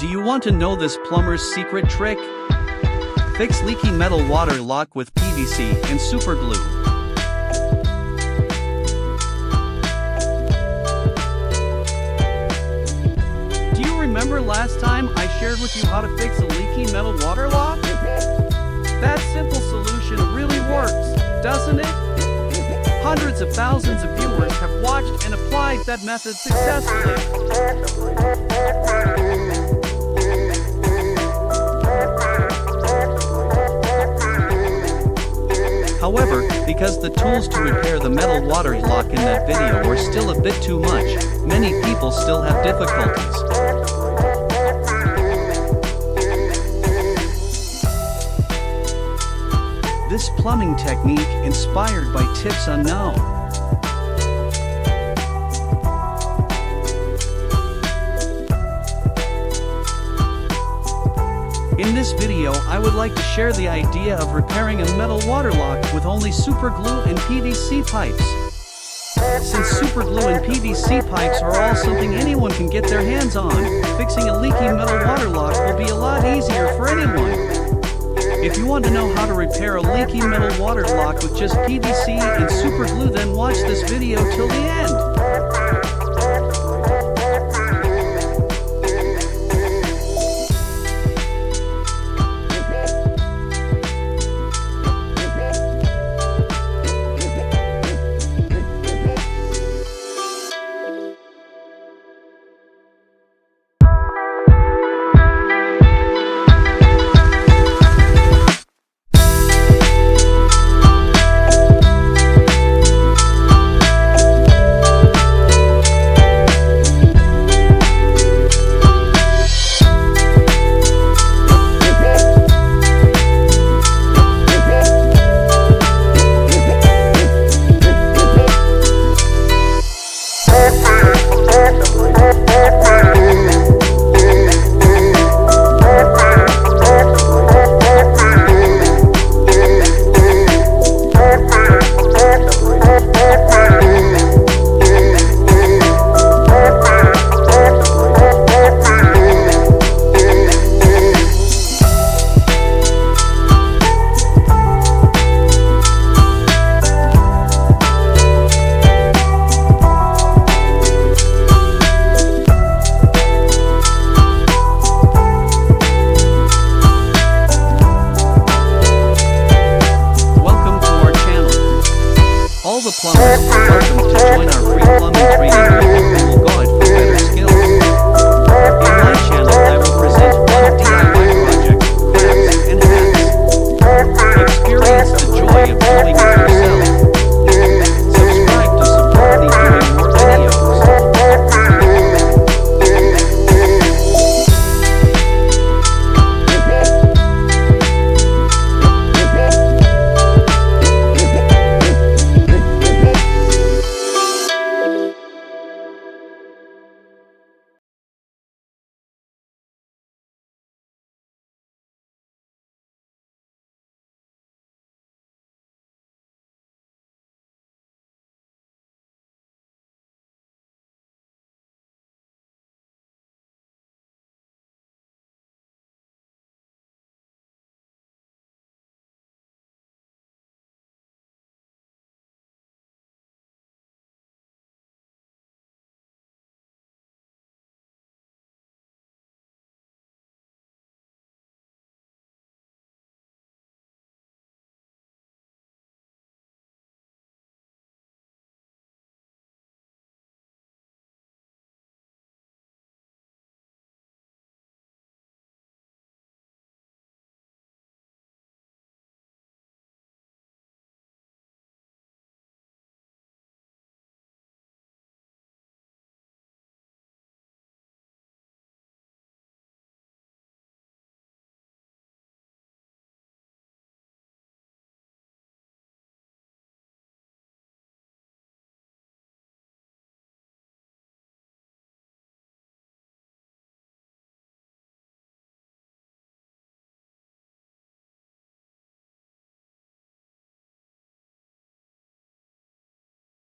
Do you want to know this plumber's secret trick? Fix leaky metal water lock with PVC and super glue. Do you remember last time I shared with you how to fix a leaky metal water lock? That simple solution really works, doesn't it? Hundreds of thousands of viewers have watched and applied that method successfully. However, because the tools to repair the metal water lock in that video were still a bit too much, many people still have difficulties. This plumbing technique inspired by tips unknown. In this video, I would like to share the idea of repairing a metal water lock with only super glue and PVC pipes. Since super glue and PVC pipes are all something anyone can get their hands on, fixing a leaky metal water lock will be a lot easier for anyone. If you want to know how to repair a leaky metal water lock with just PVC and super glue, then watch this video till the end.